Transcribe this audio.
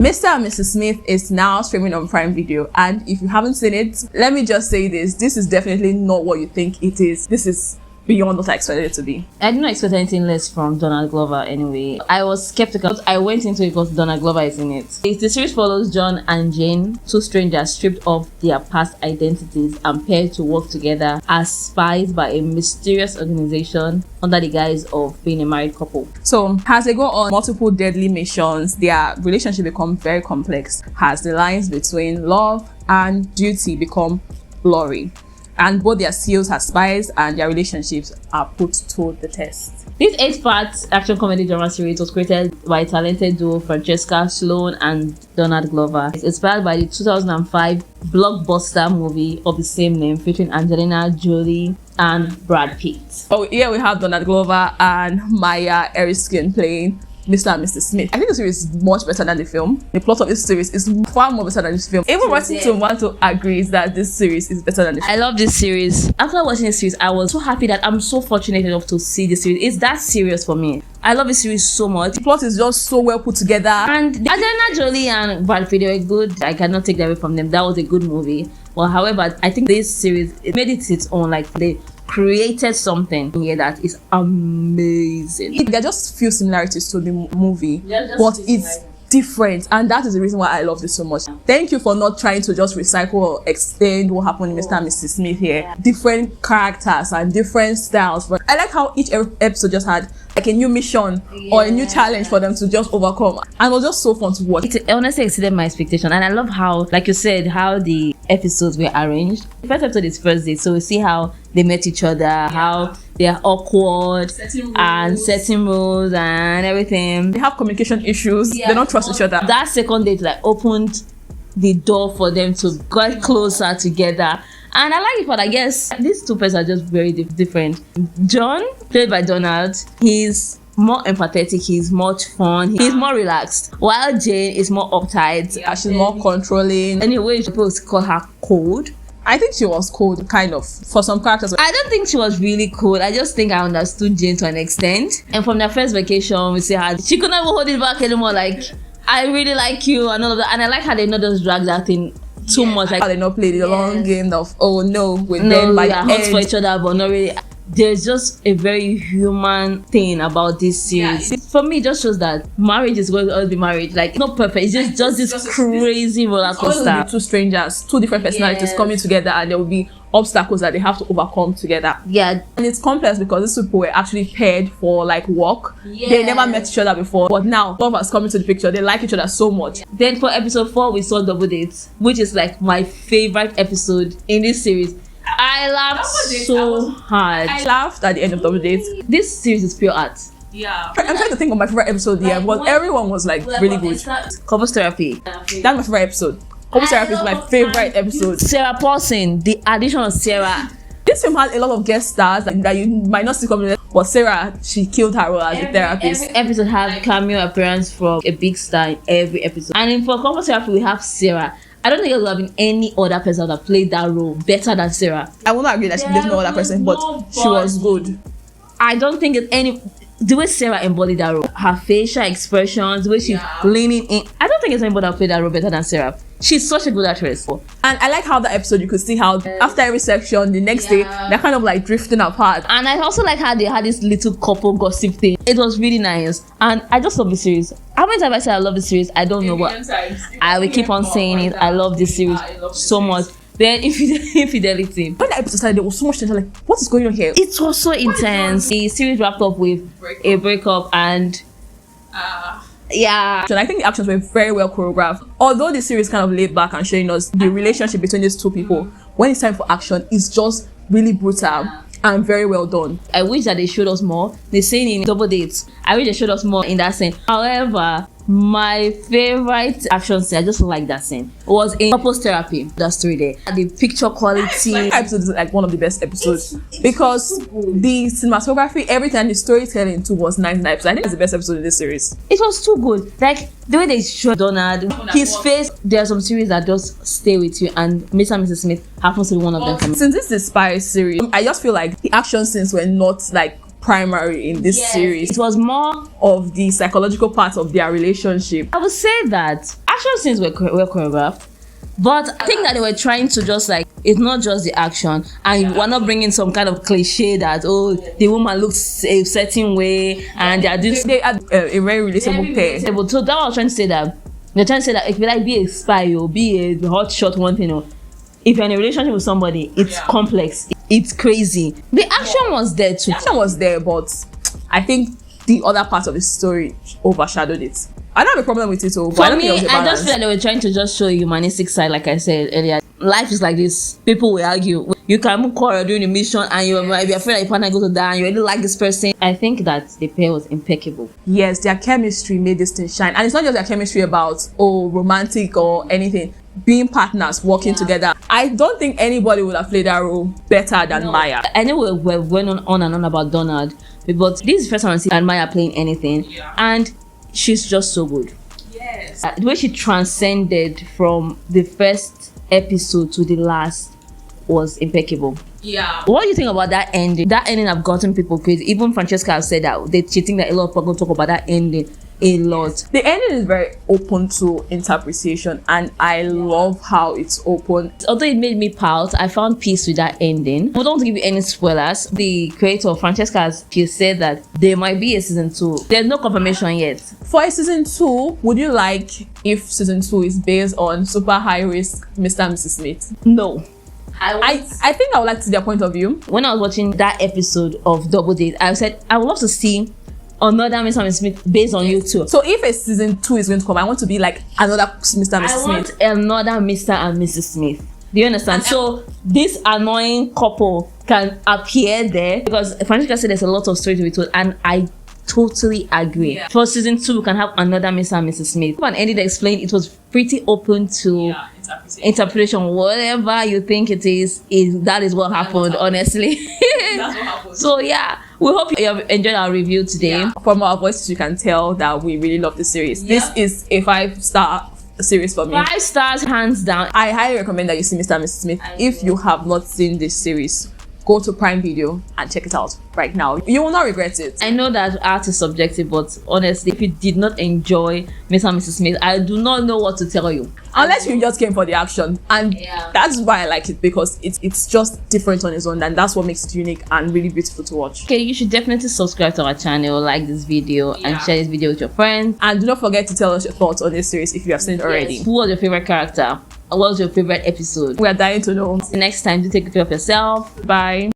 Mr. and Mrs. Smith is now streaming on Prime Video, and if you haven't seen it, let me just say this is definitely not what you think it is. This is beyond what I expected it to be. I didn't expect anything less from Donald Glover anyway. I was skeptical. I went into it because Donald Glover is in it. The series follows John and Jane, two strangers stripped of their past identities and paired to work together as spies by a mysterious organization under the guise of being a married couple. So as they go on multiple deadly missions, their relationship becomes very complex as the lines between love and duty become blurry, and both their skills as spies and their relationships are put to the test. This 8-part action comedy drama series was created by talented duo Francesca, Sloane and Donald Glover. It's inspired by the 2005 blockbuster movie of the same name featuring Angelina, Jolie and Brad Pitt. Oh yeah, we have Donald Glover and Maya Erskine playing Mr. and Mrs. Smith. I think the series is much better than the film. The plot of this series is far more better than this film. Even Rotten Tomatoes agrees that this series is better than the film. I love this series. After watching this series, I was so happy that I'm so fortunate enough to see this series. It's that serious for me. I love this series so much. The plot is just so well put together. And Angelina Jolie and Brad Pitt, they were good. I cannot take that away from them. That was a good movie. Well, however, I think this series, it made it its own. Like, they created something here that is amazing. There are just few similarities to the movie, but it's different, and that is the reason why I love this so much. Thank you for not trying to just recycle or extend what happened in Mr. and Mrs. Smith here. Different characters and different styles, but I like how each episode just had like a new mission or a new challenge for them to just overcome, and it was just so fun to watch. It honestly exceeded my expectation, and I love how, like you said, how the episodes were arranged. The first episode is first date, so we see how they met each other, how they are awkward and setting rules and everything. They have communication issues. They don't trust each other. That second date like opened the door for them to get closer together. And I like it, but I guess these two persons are just very different. John, played by Donald, he's more empathetic, he's much fun, he's more relaxed, while Jane is more uptight. She's more controlling. Anyway, people call her cold. I think she was cold, kind of, for some characters. I don't think she was really cold. I just think I understood Jane to an extent. And from their first vacation, we see her, she couldn't even hold it back anymore. Like, I really like you and all of that. And I like how they not just drag that thing too much. Like, how they not play the long game of, oh no, we're then by the end. Hot for each other, but not really. There's just a very human thing about this series. For me, it just shows that marriage is going to always be marriage. Like, it's not perfect. It's just this crazy roller coaster. Two strangers, two different personalities coming together, and there will be obstacles that they have to overcome together. Yeah. And it's complex because these people were actually paired for like work. They never met each other before, but now love has come into the picture. They like each other so much. Then for episode 4, we saw Double Dates, which is like my favorite episode in this series. I laughed so hard. I laughed at the end of Double Dates. This series is pure art. Yeah. I'm trying to think of my favorite episode here, but everyone was like really good. Couples Therapy. That's my favorite episode. Couples Therapy is my favorite episode. Sarah Paulson, the addition of Sarah. This film had a lot of guest stars that you might not see coming, but Sarah, she killed her role as a therapist. Every episode had cameo appearance from a big star in every episode. And for Couples Therapy, we have Sarah. I don't think there's having any other person that played that role better than Sarah. I will not agree that there's no other person, but she was good. I don't think it's any. The way Sarah embodied that role, her facial expressions, the way she's leaning in, I don't think it's anybody that played that role better than Sarah. She's such a good actress. And I like how that episode, you could see how after every section, the next day, they're kind of like drifting apart. And I also like how they had this little couple gossip thing. It was really nice. And I just love the series. How many times I say I love the series? I don't know, but I will keep on saying it. I love this series so much. Then infidelity. When the episode started, there was so much tension. Like, what is going on here? It was so intense. The series wrapped up with a breakup and yeah. So I think the actions were very well choreographed. Although the series kind of laid back and showing us the relationship between these two people, when it's time for action, it's just really brutal and very well done. I wish that they showed us more. The scene in Double Dates, I wish they showed us more in that scene. However, my favorite action scene, I just like that scene, was in Couples Therapy. That story there, the picture quality. That episode is like one of the best episodes because the cinematography, everything, the storytelling too was 99%. I think it's the best episode in this series. It was too good. Like the way they showed Donald, his face. There are some series that just stay with you, and Mr. and Mrs. Smith happens to be one of them for me. Since this is a spy series, I just feel like the action scenes were not like primary in this series. It was more of the psychological part of their relationship. I would say that action scenes were well choreographed. But I think that they were trying to just like, it's not just the action, and we're not bringing some kind of cliche that, oh, the woman looks a certain way and they are a very relatable pair. So that was trying to say that they're trying to say that if you like be a spy or be a hot shot one thing, or if you're in a relationship with somebody, it's complex, it's crazy. The action was there too. The action was there, but I think the other part of the story overshadowed it. I don't have a problem with it all, but For me, I just feel like they were trying to just show a humanistic side, like I said earlier. Life is like this. People will argue. You can quarrel during the mission and you're afraid that your partner goes to die and you really like this person. I think that the pair was impeccable. Yes, their chemistry made this thing shine. And it's not just their chemistry about, romantic or anything. Being partners, working together. I don't think anybody would have played that role better than Maya. I know we're going on and on about Donald, but this is the first time I see Maya playing anything. And she's just so good. Yes. The way she transcended from the first episode to the last was impeccable. Yeah. What do you think about that ending? That ending have gotten people crazy. Even Francesca has said that she think that a lot of people talk about that ending a lot. The ending is very open to interpretation, and I love how it's open. Although it made me pout, I found peace with that ending. I don't want to give you any spoilers. The creator, Francesca, she said that there might be a season 2. There's no confirmation yet. For a season 2, would you like if season 2 is based on super high risk Mr. and Mrs. Smith? No. I think I would like to see their point of view. When I was watching that episode of Double Date, I said I would love to see another Mr. and Mrs. Smith based on you too. So if a season 2 is going to come, I want to be like another Mr. and Mrs. Smith. I want another Mr. and Mrs. Smith. Do you understand? So this annoying couple can appear there, because Francesca said there's a lot of story to be told, and I totally agree. Yeah. For season 2, we can have another Mr. and Mrs. Smith. And Eddie explained it was pretty open to interpretation. Whatever you think it is that is what happened, honestly. That's what happened. So yeah, we hope you have enjoyed our review today. Yeah. From our voices, you can tell that we really love the series. Yeah. This is a 5-star series for me. 5 stars, hands down. I highly recommend that you see Mr. and Mrs. Smith. If you have not seen this series, go to Prime Video and check it out right now. You will not regret it. I know that art is subjective, but honestly, if you did not enjoy Mr. and Mrs. Smith, I do not know what to tell you. Unless you just came for the action, and that's why I like it, because it's just different on its own, and that's what makes it unique and really beautiful to watch. Okay, you should definitely subscribe to our channel, like this video, and share this video with your friends. And do not forget to tell us your thoughts on this series if you have seen it already. Yes. Who was your favorite character? What was your favorite episode? We are dying to know. Next time, do take care of yourself. Bye.